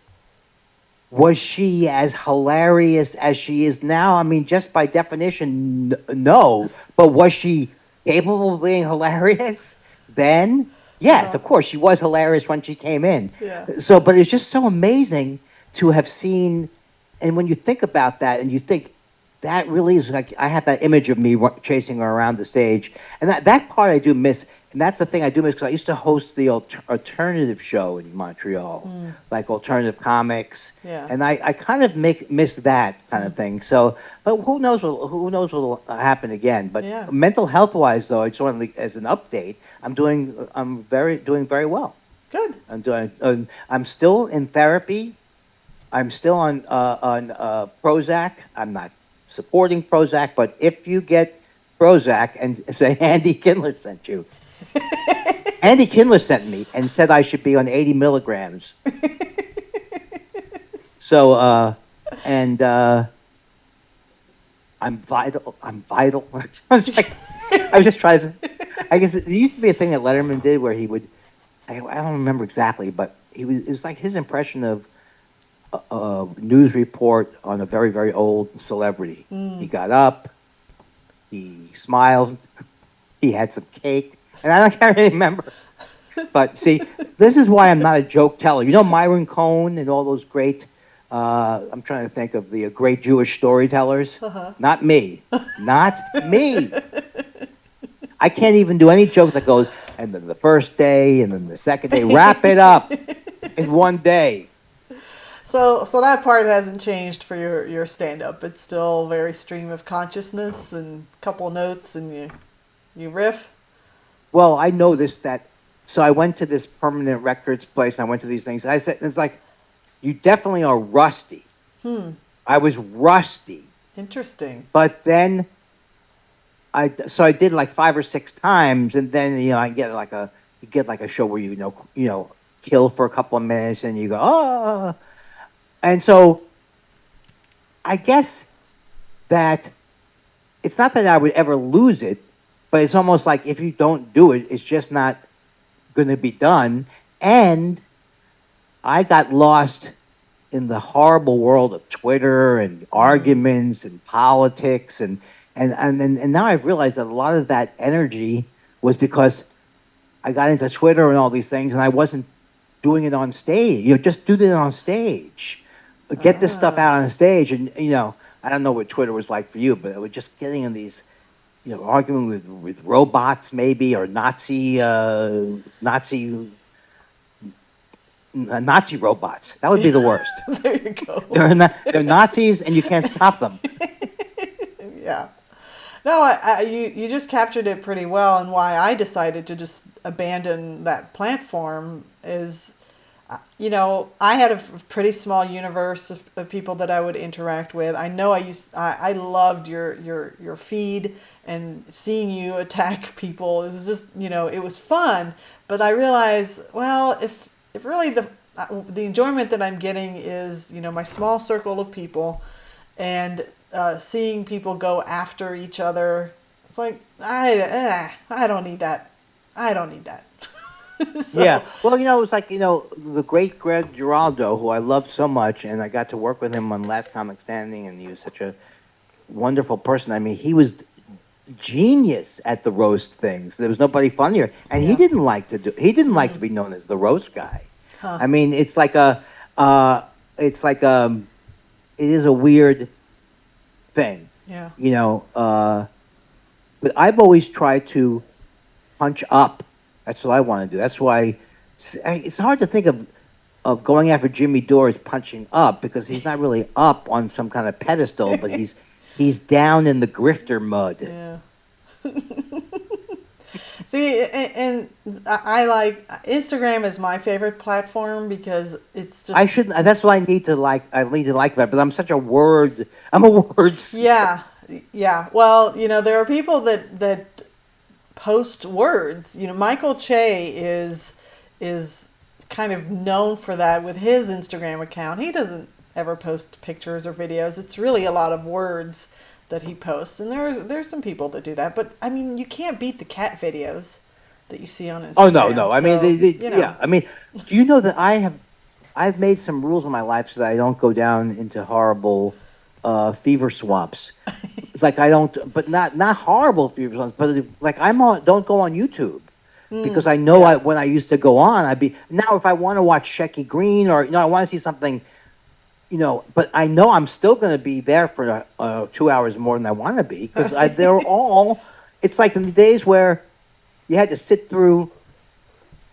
was she as hilarious as she is now? I mean, just by definition, no. But was she capable of being hilarious then? Yes, of course, she was hilarious when she came in. Yeah. So, but it's just so amazing to have seen. And when you think about that, and you think that really is like, I have that image of me chasing her around the stage, and that part I do miss. And that's the thing I do miss, because I used to host the alternative show in Montreal, like alternative comics, Yeah. and I kind of miss that kind of thing. So, but who knows what will happen again? But Yeah. mental health wise, though, I just want to, as an update, I'm doing very well. Good. I'm still in therapy. I'm still on Prozac. I'm not supporting Prozac, but if you get Prozac and say Andy Kindler sent you, Andy Kindler sent me and said I should be on 80 milligrams. So, and I'm vital. I'm vital. I was just trying to. I guess it used to be a thing that Letterman did where he would. I don't remember exactly, but he was. It was like his impression of a news report on a very, very old celebrity. He got up, he smiled, he had some cake, and I can't really remember. But see, this is why I'm not a joke teller. You know Myron Cohn and all those great, I'm trying to think of the great Jewish storytellers? Not me. Not me. I can't even do any joke that goes, and then the first day, and then the second day. Wrap it up in one day. So that part hasn't changed for your stand up. It's still very stream of consciousness and couple notes and you riff. Well, I noticed that. So I went to this permanent records place. And I went to these things. I said, it's like, you definitely are rusty. I was rusty. Interesting. But then so I did like 5 or 6 times, and then I get like you get like a show where kill for a couple of minutes, and you go, oh. And so I guess that it's not that I would ever lose it, but it's almost like if you don't do it, it's just not going to be done. And I got lost in the horrible world of Twitter and arguments and politics, and now I've realized that a lot of that energy was because I got into Twitter and all these things, and I wasn't doing it on stage. Just do it on stage. Get this stuff out on stage, and I don't know what Twitter was like for you, but it was just getting in these, arguing with robots maybe, or Nazi robots. That would be the worst. There you go. They're Nazis, and you can't stop them. Yeah. No, you just captured it pretty well, and why I decided to just abandon that platform is, I had a pretty small universe of people that I would interact with. I know I loved your feed and seeing you attack people. It was just, it was fun, but I realized, well, if really the enjoyment that I'm getting is, my small circle of people, and seeing people go after each other, it's like I don't need that. I don't need that. So, yeah. Well, it was like, the great Greg Giraldo, who I loved so much, and I got to work with him on Last Comic Standing, and he was such a wonderful person. I mean, he was genius at the roast things. There was nobody funnier, and he didn't like to be known as the roast guy. I mean, it is a weird thing. Yeah. But I've always tried to punch up. That's what I want to do. That's why it's hard to think of going after Jimmy Dore as punching up because he's not really up on some kind of pedestal, but he's down in the grifter mud. Yeah. See, and I like Instagram is my favorite platform because it's just. I shouldn't. That's what I need to like. I need to like that, but I'm such a word. I'm a word. Yeah, yeah. Well, there are people that post words. Michael Che is kind of known for that with his Instagram account. He doesn't ever post pictures or videos. It's really a lot of words that he posts, and there's some people that do that. But I mean, you can't beat the cat videos that you see on Instagram. Oh no! I mean, So, yeah. I mean, do you know that I've made some rules in my life so that I don't go down into horrible fever swamps. It's like I don't, but not horrible fever swamps. But like don't go on YouTube because I know when I used to go on, now if I want to watch Shecky Green or I want to see something. But I know I'm still going to be there for 2 hours more than I want to be because they're all. It's like in the days where you had to sit through.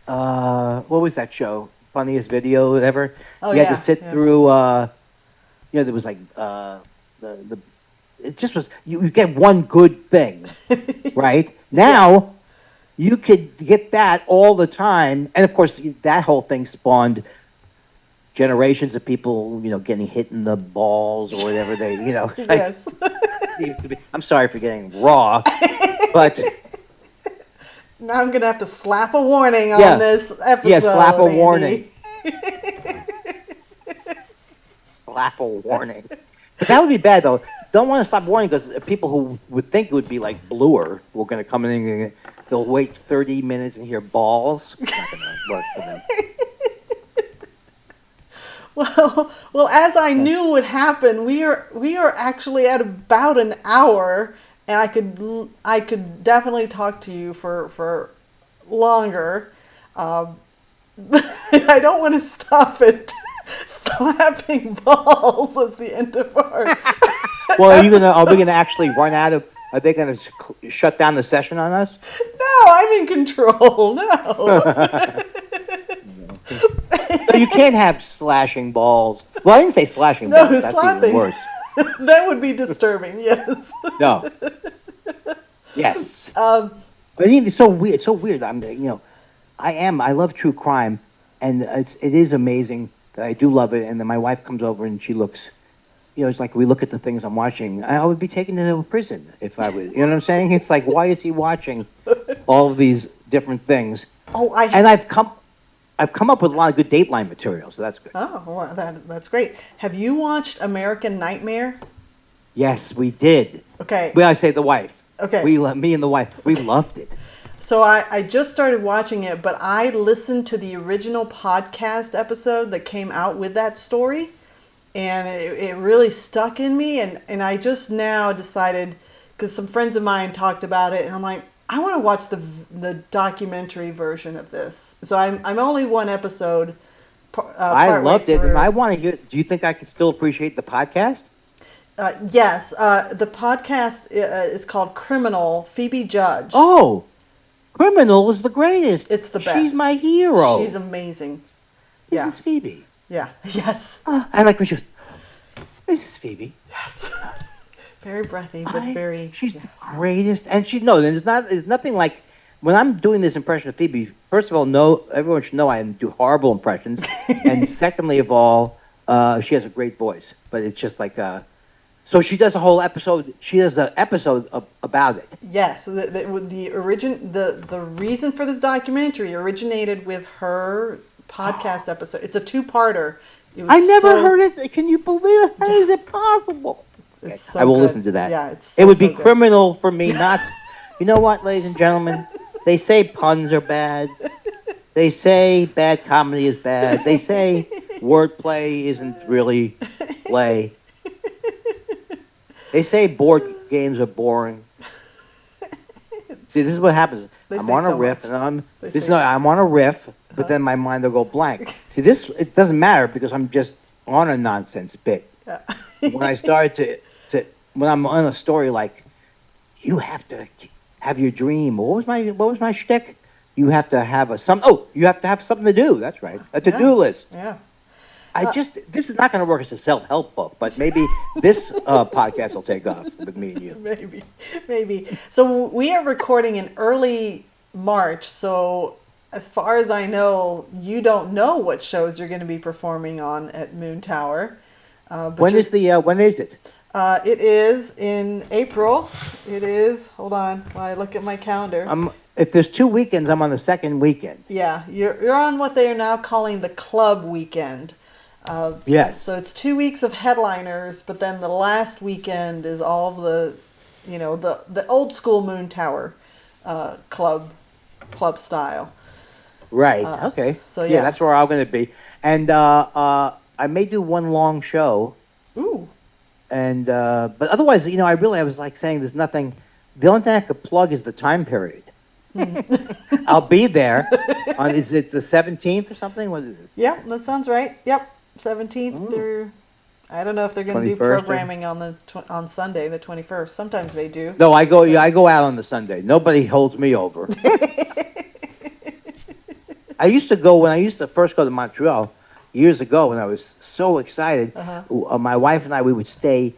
What was that show? Funniest Video, whatever. Oh, you had to sit through. There was like the. It just was. You get one good thing, right? Now, you could get that all the time, and of course, that whole thing spawned generations of people, getting hit in the balls or whatever they, Yes. I'm sorry for getting raw, but now I'm gonna have to slap a warning on this episode. Yeah, slap a Andy. warning. Slap a warning. But that would be bad though. Don't want to slap a warning because people who would think it would be like bluer were going to come in and they'll wait 30 minutes and hear balls. It's not going to work for them. Well, as I knew would happen, we are actually at about an hour, and I could definitely talk to you for longer. I don't want to stop it. Slapping balls is the end of our. Well, are we gonna actually run out of? Are they gonna shut down the session on us? No, I'm in control. No. So you can't have slashing balls. Well, I didn't say slashing balls. That's slapping. Even worse. That would be disturbing. Yes. No. Yes. But it's so weird. So weird. I love true crime, and it is amazing that I do love it. And then my wife comes over and she looks. It's like we look at the things I'm watching. I would be taken to a prison if I was. You know what I'm saying? It's like, why is he watching all of these different things? And I've come up with a lot of good Dateline material, so that's good. Oh, well, that's great. Have you watched American Nightmare? Yes, we did. Okay. Well, I say the wife. Okay. Me and the wife, we loved it. So I just started watching it, but I listened to the original podcast episode that came out with that story, and it really stuck in me, and I just now decided, because some friends of mine talked about it, and I'm like, I want to watch the documentary version of this. So I'm only one episode. I loved it, and I want to hear. Do you think I could still appreciate the podcast? Yes, the podcast is called Criminal. Phoebe Judge. Oh, Criminal is the greatest. It's the best. She's my hero. She's amazing. This is Phoebe. Yeah. Yes. I like when she goes. This is Phoebe. Yes. Very breathy, but very. She's the greatest, and there's nothing like when I'm doing this impression of Phoebe. First of all, everyone should know I do horrible impressions, and secondly of all, she has a great voice. But it's just like, so she does a whole episode. She does an episode about it. Yes, the reason for this documentary originated with her podcast episode. It's a two-parter. I never heard it. Can you believe it? How is it possible? It's so I will good. listen to that. Yeah, it would be criminal for me not. You know what, ladies and gentlemen? They say puns are bad. They say bad comedy is bad. They say wordplay isn't really play. They say board games are boring. See, this is what happens. I'm on a riff, and I'm on a riff, but then my mind will go blank. See, it doesn't matter because I'm just on a nonsense bit. Yeah. When I start when I'm on a story like, you have to have your dream. What was my shtick? You have to have you have to have something to do. That's right. A to-do list. Yeah. This is not going to work as a self-help book, but maybe this podcast will take off with me and you. Maybe. So we are recording in early March. So as far as I know, you don't know what shows you're going to be performing on at Moontower. When is it? It is in April. It is. Hold on, while I look at my calendar. If there's 2 weekends, I'm on the second weekend. Yeah, you're on what they are now calling the club weekend. Yes. So it's 2 weeks of headliners, but then the last weekend is all of the, the old school Moontower club style. Right. Okay. So yeah, that's where I'm going to be, and I may do one long show. Ooh. And but otherwise, I was like saying, there's nothing. The only thing I could plug is the time period. I'll be there. Is it the 17th or something? What is it? Yeah, that sounds right. Yep, 17th through. I don't know if they're going to do programming on Sunday, the 21st. Sometimes they do. No, I go. Yeah, I go out on the Sunday. Nobody holds me over. I used to first go to Montreal years ago when I was so excited. My wife and I, we would stay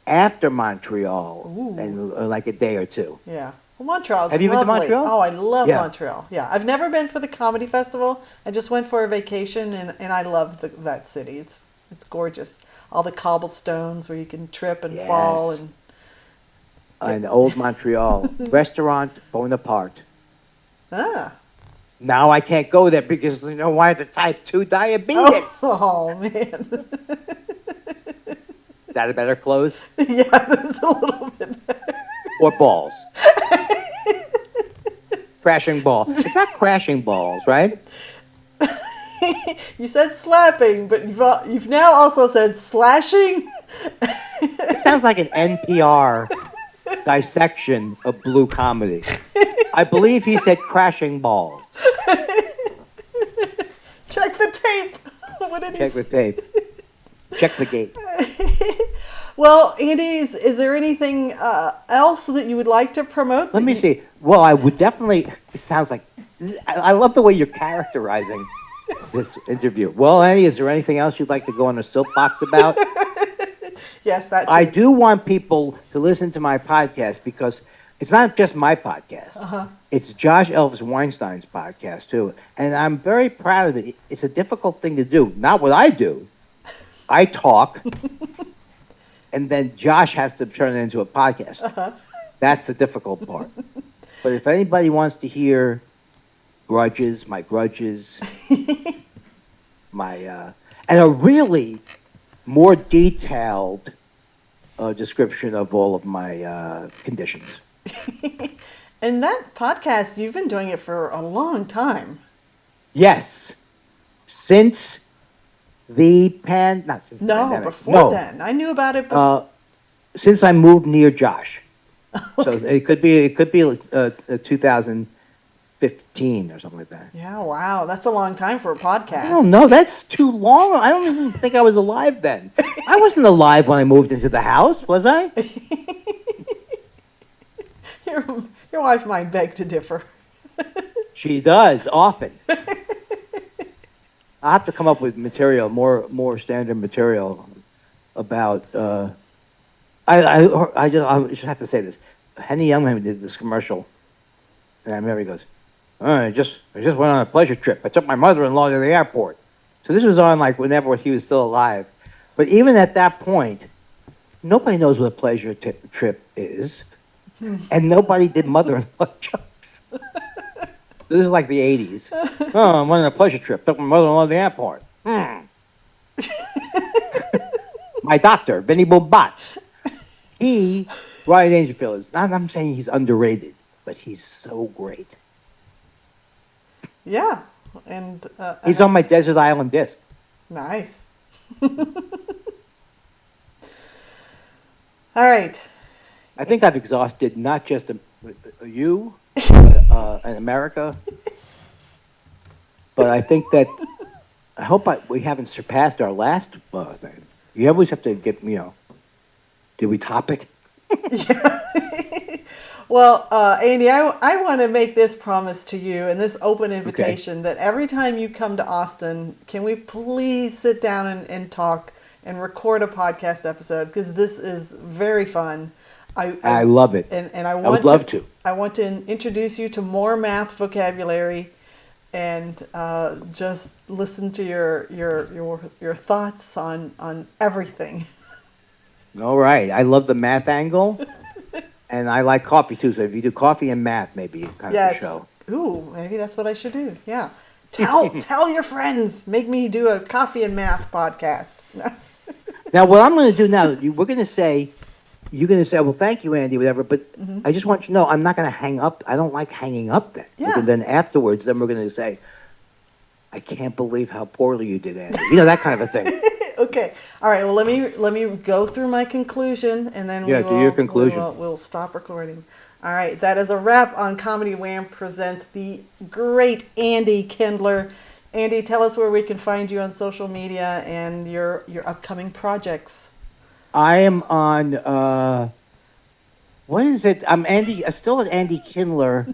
after Montreal and like a day or two. Yeah. Well, Montreal's Have you lovely. been to Montreal? Oh, I love Montreal. Yeah, I've never been for the comedy festival. I just went for a vacation, and I loved that city. It's gorgeous. All the cobblestones where you can trip and fall and old Montreal restaurant Bonaparte. Ah. Now I can't go there because I have the type 2 diabetes. Oh man. Is that a better close? Yeah, that's a little bit better. Or balls. Crashing ball. It's not crashing balls, right? You said slapping, but you've now also said slashing. It sounds like an NPR dissection of blue comedy. I believe he said crashing balls. Check the tape. What did Check the tape. Check the gate. Well, Andy, is there anything else that you would like to promote? Let me see. Well, I would definitely. This sounds like. I love the way you're characterizing this interview. Well, Annie, is there anything else you'd like to go on a soapbox about? Yes, that too. I do want people to listen to my podcast because it's not just my podcast. It's Josh Elvis Weinstein's podcast, too. And I'm very proud of it. It's a difficult thing to do. Not what I do. I talk, and then Josh has to turn it into a podcast. That's the difficult part. But if anybody wants to hear my grudges, and a really more detailed description of all of my conditions. And that podcast, you've been doing it for a long time. Yes. Since the not since the pandemic. Before then. I knew about it before. Since I moved near Josh. So it could be 2015 or something like that. Yeah, wow. That's a long time for a podcast. I don't know. That's too long. I don't even think I was alive then. I wasn't alive when I moved into the house, was I? Your wife might beg to differ. She does, often. I'll have to come up with material, more standard material about. I just have to say this. Henny Youngman did this commercial, and I remember he goes, "Oh, I just went on a pleasure trip. I took my mother-in-law to the airport." So this was on like whenever he was still alive. But even at that point, nobody knows what a pleasure trip is, and nobody did mother-in-law jokes. This is like the 80s. Oh, I went on a pleasure trip. Took my mother-in-law to the airport. My doctor, Benny Bobatz. Ryan Dangerfield is, I'm saying he's underrated, but he's so great. Yeah. And he's on my Desert Island disc. Nice. All right. I think I've exhausted not just you and America, but I think that I hope we haven't surpassed our last thing. You always have to get, did we top it? Yeah. Well, Andy, I want to make this promise to you and this open Okay. invitation that every time you come to Austin, can we please sit down and talk and record a podcast episode? Because this is very fun. I love it. And I would love to. I want to introduce you to more math vocabulary and just listen to your thoughts on everything. All right. I love the math angle, and I like coffee too. So if you do coffee and math, maybe kind of a Yes. show. Ooh, maybe that's what I should do. Yeah. Tell your friends. Make me do a coffee and math podcast. Now, what I'm going to do now, we're going to say, you're going to say, well, thank you, Andy, whatever. But I just want you to know, I'm not going to hang up. I don't like hanging up then. Yeah. Because then afterwards, then we're going to say, I can't believe how poorly you did, Andy. You know, that kind of a thing. Okay. All right. Well, let me go through my conclusion, and then Yeah, do your conclusion. we'll stop recording. All right. That is a wrap on Comedy Wham presents the great Andy Kindler. Andy, tell us where we can find you on social media and your upcoming projects. I am on, what is it? I'm still at Andy Kindler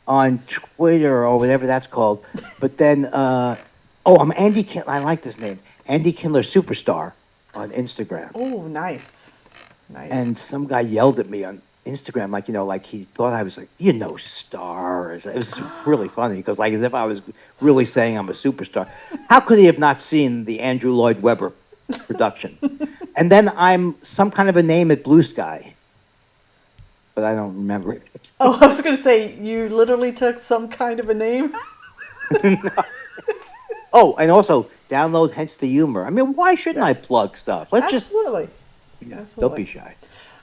on Twitter or whatever that's called. But then, I'm Andy Kindler. I like this name. Andy Kindler Superstar on Instagram. Oh, nice. Nice. And some guy yelled at me on Instagram, like he thought I was like, star. It was really funny because as if I was really saying I'm a superstar. How could he have not seen the Andrew Lloyd Webber production? And then I'm some kind of a name at Blue Sky, but I don't remember it. Oh, I was going to say, you literally took some kind of a name? Oh, and also download Hence the Humor. I mean, why shouldn't I plug stuff? Absolutely. Don't be shy.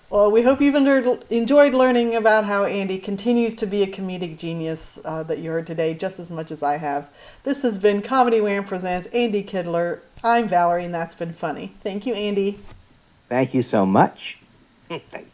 Well, we hope you've enjoyed learning about how Andy continues to be a comedic genius that you heard today, just as much as I have. This has been Comedy Wham presents Andy Kindler. I'm Valerie, and that's been funny. Thank you, Andy. Thank you so much. Thank you.